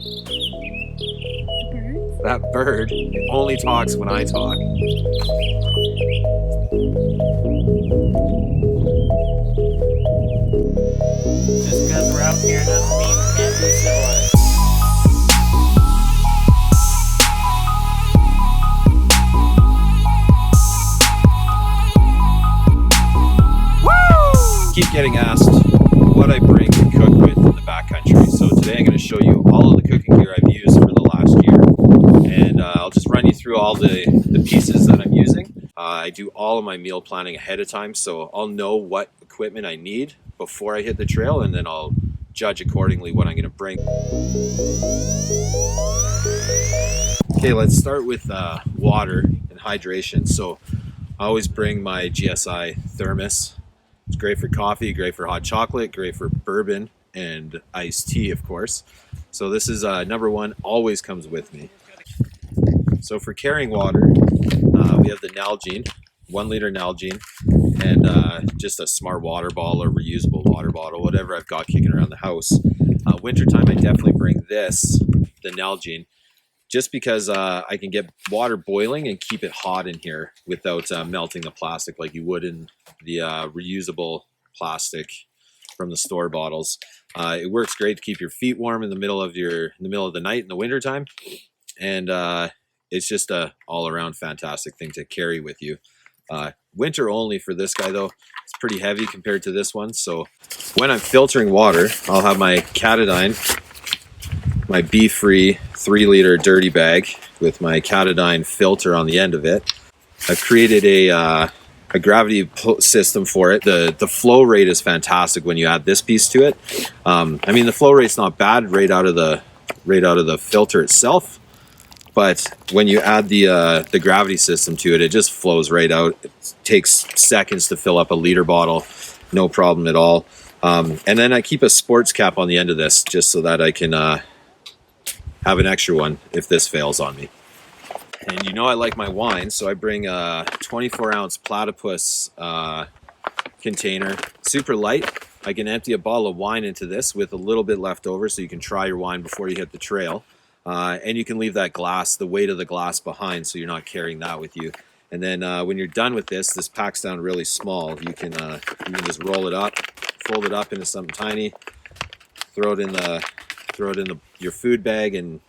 Birds? That bird only talks when I talk. Just because we're out here doesn't mean we can't be civilized. Keep getting asked what I bring to cook with in the backcountry. So today I'm going to show you all of the cooking gear I've used for the last year. And I'll just run you through all the pieces that I'm using. I do all of my meal planning ahead of time, so I'll know what equipment I need before I hit the trail, and then I'll judge accordingly what I'm going to bring. Okay, let's start with water and hydration. So I always bring my GSI thermos. It's great for coffee, great for hot chocolate, great for bourbon and iced tea, of course. So this is number one, always comes with me. So for carrying water, we have the Nalgene, 1 liter Nalgene, and just a smart water bottle or reusable water bottle, whatever I've got kicking around the house. Wintertime, I definitely bring this, the Nalgene, just because I can get water boiling and keep it hot in here without melting the plastic like you would in the reusable plastic from the store bottles. It works great to keep your feet warm in the middle of the night in the wintertime, and it's just a all-around fantastic thing to carry with you. Winter only for this guy though. It's pretty heavy compared to this one. So when I'm filtering water, I'll have my Katadyn, my Befree 3 liter dirty bag with my Katadyn filter on the end of it. I've created a gravity system for it. The flow rate is fantastic when you add this piece to it. I mean, the flow rate's not bad right out of the filter itself, but when you add the gravity system to it, it just flows right out. It takes seconds to fill up a liter bottle, no problem at all. And then I keep a sports cap on the end of this just so that I can have an extra one if this fails on me. And you know I like my wine, so I bring a 24-ounce Playtapus container, super light. I can empty a bottle of wine into this with a little bit left over so you can try your wine before you hit the trail. And you can leave that glass, the weight of the glass behind, so you're not carrying that with you. And then when you're done with this packs down really small. You can just roll it up, fold it up into something tiny, throw it in your food bag, and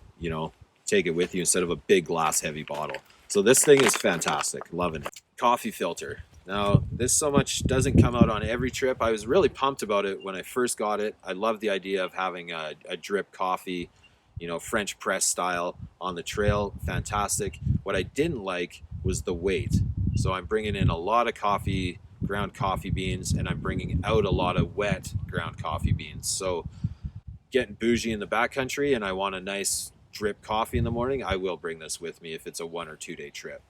take it with you instead of a big glass heavy bottle. So this thing is fantastic, loving it. Coffee filter. Now this so much doesn't come out on every trip. I was really pumped about it when I first got it. I love the idea of having a drip coffee, French press style on the trail. Fantastic. What I didn't like was the weight. So I'm bringing in a lot of ground coffee beans, and I'm bringing out a lot of wet ground coffee beans. So getting bougie in the backcountry and I want a nice drip coffee in the morning, I will bring this with me if it's a 1 or 2 day trip.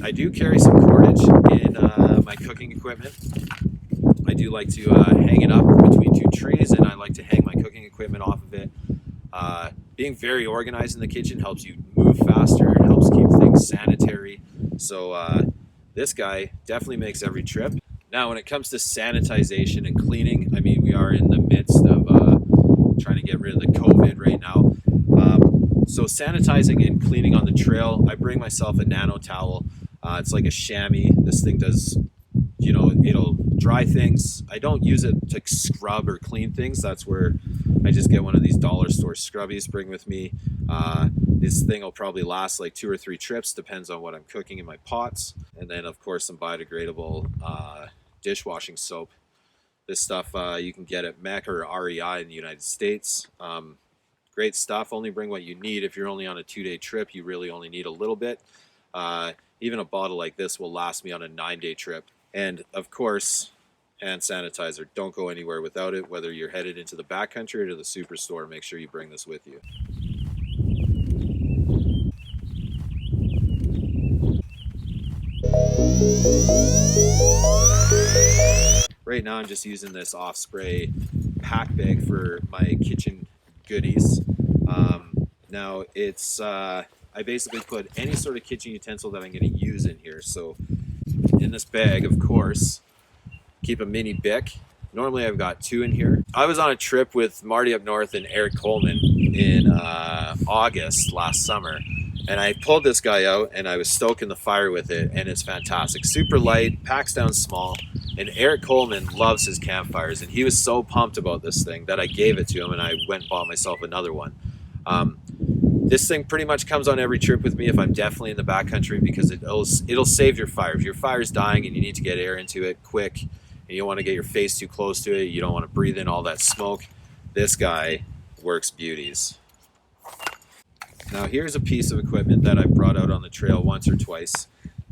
I do carry some cordage in my cooking equipment. I do like to hang it up between 2 trees, and I like to hang my cooking equipment off of it. Being very organized in the kitchen helps you move faster, it helps keep things sanitary. So this guy definitely makes every trip. Now, when it comes to sanitization and cleaning, I mean, we are in the midst of trying to get rid of the COVID right now. So sanitizing and cleaning on the trail, I bring myself a nano towel. It's like a chamois. This thing does, it'll dry things. I don't use it to scrub or clean things. That's where I just get one of these dollar store scrubbies, bring with me. This thing will probably last like 2 or 3 trips, depends on what I'm cooking in my pots. And then, of course, some biodegradable dishwashing soap. This stuff you can get at MEC or REI in the United States. Great stuff. Only bring what you need. If you're only on a 2-day trip, you really only need a little bit. Even a bottle like this will last me on a 9-day trip. And of course, hand sanitizer. Don't go anywhere without it. Whether you're headed into the backcountry or to the superstore, make sure you bring this with you. Right now I'm just using this off spray pack bag for my kitchen goodies. Now it's I basically put any sort of kitchen utensil that I'm going to use in here. So in this bag, of course, keep a mini Bic, Normally I've got 2 in here. I was on a trip with Marty up north and Eric Coleman in August last summer, and I pulled this guy out and I was stoking the fire with it, and it's fantastic. Super light, packs down small, and Eric Coleman loves his campfires, and he was so pumped about this thing that I gave it to him, and I went and bought myself another one. This thing pretty much comes on every trip with me if I'm definitely in the backcountry, because it'll save your fire. If your fire's dying and you need to get air into it quick, and you don't want to get your face too close to it, you don't want to breathe in all that smoke, this guy works beauties. Now here's a piece of equipment that I brought out on the trail once or twice.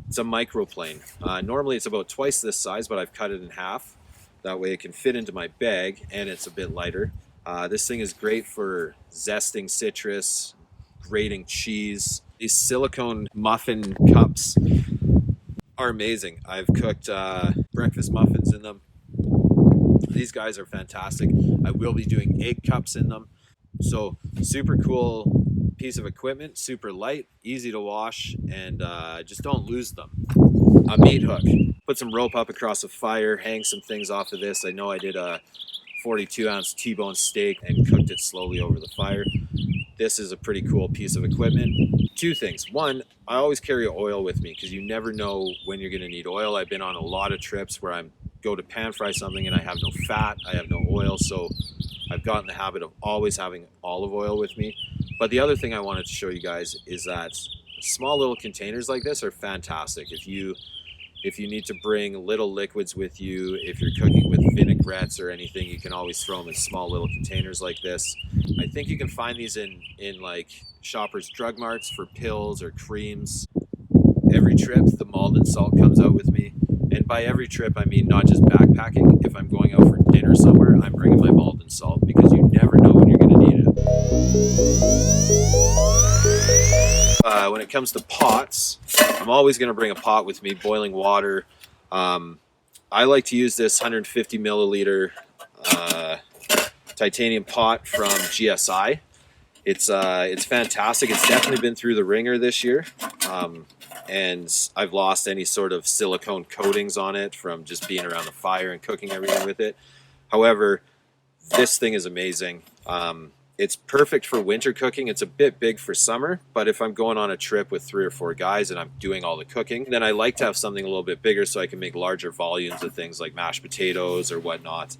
It's a microplane. Normally it's about twice this size, but I've cut it in half. That way it can fit into my bag, and it's a bit lighter. This thing is great for zesting citrus, grating cheese. These silicone muffin cups are amazing. I've cooked breakfast muffins in them. These guys are fantastic. I will be doing egg cups in them. So super cool piece of equipment, super light, easy to wash, and just don't lose them. A meat hook. Put some rope up across a fire, hang some things off of this. I know I did a 42-ounce T-bone steak and cooked it slowly over the fire. This is a pretty cool piece of equipment. 2 things. 1, I always carry oil with me because you never know when you're going to need oil. I've been on a lot of trips where I go to pan fry something and I have no fat, I have no oil, so I've gotten the habit of always having olive oil with me. But the other thing I wanted to show you guys is that small little containers like this are fantastic. If you need to bring little liquids with you, if you're cooking with vinaigrettes or anything, you can always throw them in small little containers like this. I think you can find these in like Shoppers Drug Marts for pills or creams. Every trip, the Maldon Salt comes out with me. And by every trip, I mean not just backpacking. If I'm going out for dinner somewhere, I'm bringing my Maldon Salt because you never know when you're going to need it. When it comes to pots, I'm always going to bring a pot with me, boiling water. I like to use this 150 milliliter titanium pot from GSI. It's fantastic. It's definitely been through the ringer this year. And I've lost any sort of silicone coatings on it from just being around the fire and cooking everything with it. However, this thing is amazing. It's perfect for winter cooking. It's a bit big for summer, but if I'm going on a trip with 3 or 4 guys and I'm doing all the cooking, then I like to have something a little bit bigger so I can make larger volumes of things like mashed potatoes or whatnot.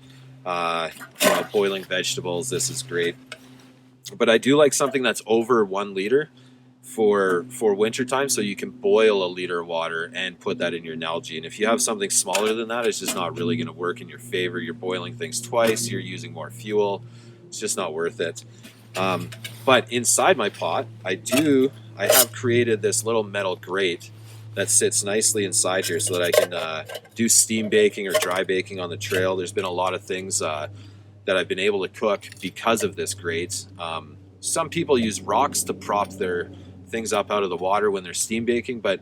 Boiling vegetables, this is great. But I do like something that's over 1 liter for winter time, so you can boil a liter of water and put that in your Nalgene. If you have something smaller than that, it's just not really going to work in your favor. You're boiling things twice, you're using more fuel. It's just not worth it. But inside my pot, I have created this little metal grate that sits nicely inside here so that I can do steam baking or dry baking on the trail. There's been a lot of things that I've been able to cook because of this grate. Some people use rocks to prop their things up out of the water when they're steam baking, but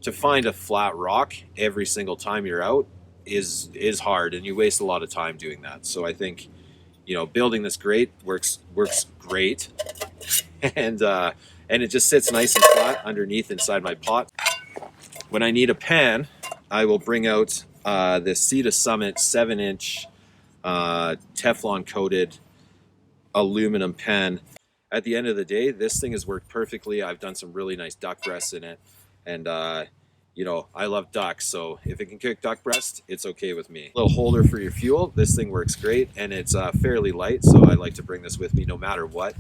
to find a flat rock every single time you're out is hard, and you waste a lot of time doing that. So I think, building this grate works great, and it just sits nice and flat underneath inside my pot. When I need a pan, I will bring out this Sea to Summit 7-inch Teflon coated aluminum pan. At the end of the day, this thing has worked perfectly. I've done some really nice duck breasts in it, and I love duck, so if it can cook duck breast, it's okay with me. Little holder for your fuel. This thing works great, and it's fairly light, so I like to bring this with me no matter what.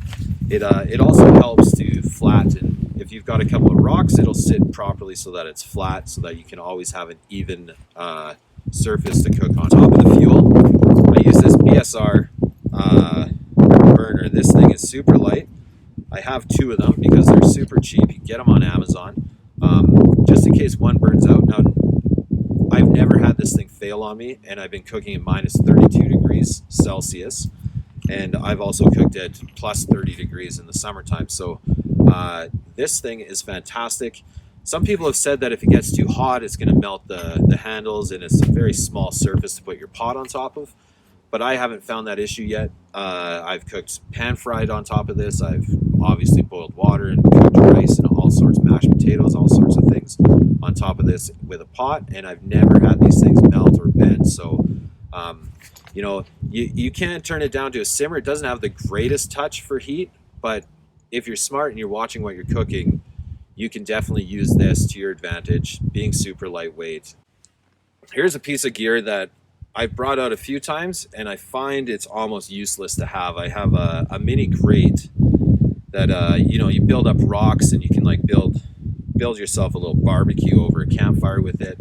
It also helps to flatten. If you've got a couple of rocks, it'll sit properly so that it's flat, so that you can always have an even surface to cook on. Top of the fuel, I use this BSR burner. This thing is super light. I have 2 of them because they're super cheap. You can get them on Amazon. Just in case one burns out. Now, I've never had this thing fail on me, and I've been cooking at minus 32 degrees Celsius, and I've also cooked at plus 30 degrees in the summertime. So this thing is fantastic. Some people have said that if it gets too hot, it's going to melt the handles, and it's a very small surface to put your pot on top of. But I haven't found that issue yet. I've cooked pan-fried on top of this. I've obviously boiled water and cooked rice and all sorts of mashed potatoes, all sorts of things on top of this with a pot, and I've never had these things melt or bend. So You know, you can't turn it down to a simmer. It doesn't have the greatest touch for heat, but if you're smart and you're watching what you're cooking, you can definitely use this to your advantage, being super lightweight. Here's a piece of gear that I've brought out a few times and I find it's almost useless to have. I have a mini grate that you know, you build up rocks and you can like build yourself a little barbecue over a campfire with it.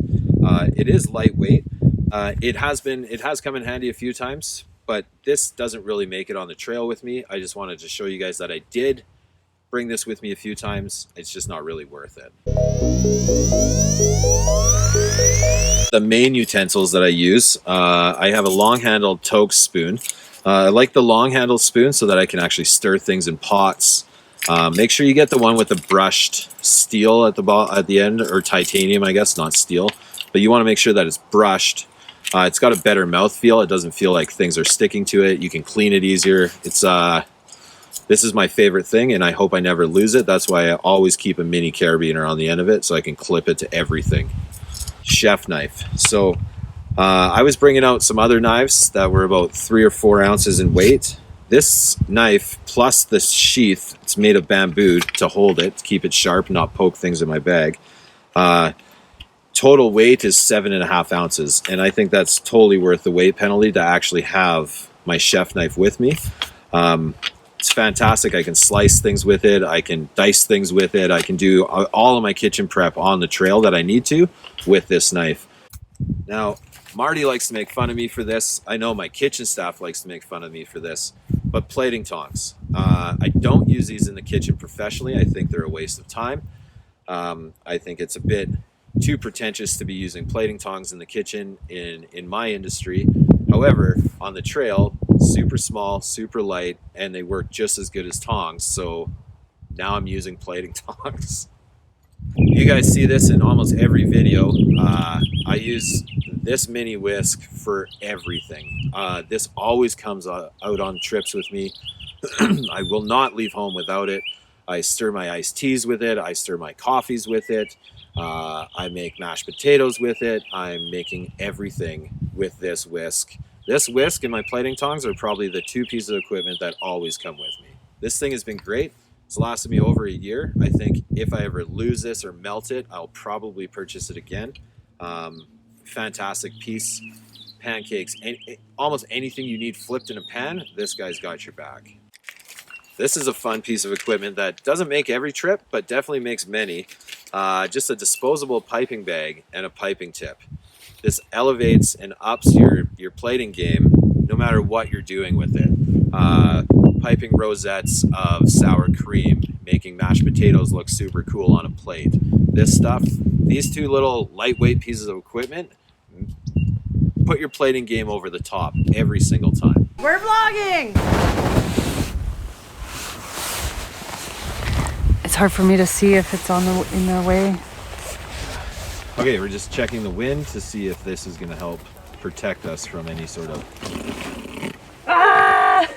It is lightweight. It has come in handy a few times, but this doesn't really make it on the trail with me. I just wanted to show you guys that I did bring this with me a few times. It's just not really worth it. The main utensils that I use, I have a long-handled Toaks spoon. I like the long-handled spoon so that I can actually stir things in pots. Make sure you get the one with the brushed steel at the end, or titanium, I guess, not steel. But you want to make sure that it's brushed. It's got a better mouthfeel. It doesn't feel like things are sticking to it. You can clean it easier. This is my favorite thing, and I hope I never lose it. That's why I always keep a mini carabiner on the end of it so I can clip it to everything. Chef knife. So I was bringing out some other knives that were about 3 or 4 ounces in weight. This knife plus the sheath, it's made of bamboo to hold it, to keep it sharp, not poke things in my bag. Total weight is 7.5 ounces, and I think that's totally worth the weight penalty to actually have my chef knife with me. It's fantastic. I can slice things with it. I can dice things with it. I can do all of my kitchen prep on the trail that I need to with this knife. Now, Marty likes to make fun of me for this. I know my kitchen staff likes to make fun of me for this, but plating tongs. I don't use these in the kitchen professionally. I think they're a waste of time. I think it's a bit too pretentious to be using plating tongs in the kitchen in my industry. However, on the trail, super small, super light, and they work just as good as tongs. So now I'm using plating tongs. You guys see this in almost every video. I use this mini whisk for everything. This always comes out on trips with me. I will not leave home without it. I stir my iced teas with it. I stir my coffees with it. I make mashed potatoes with it. I'm making everything with this whisk. This whisk and my plating tongs are probably the 2 pieces of equipment that always come with me. This thing has been great. It's lasted me over a year. I think if I ever lose this or melt it, I'll probably purchase it again. Fantastic piece. Pancakes, almost anything you need flipped in a pan, this guy's got your back. This is a fun piece of equipment that doesn't make every trip, but definitely makes many. Just a disposable piping bag and a piping tip. This elevates and ups your plating game no matter what you're doing with it. Piping rosettes of sour cream, making mashed potatoes look super cool on a plate. This stuff, these 2 little lightweight pieces of equipment, put your plating game over the top every single time. We're vlogging! It's hard for me to see if it's in their way. Okay, we're just checking the wind to see if this is going to help protect us from any sort of... Ah!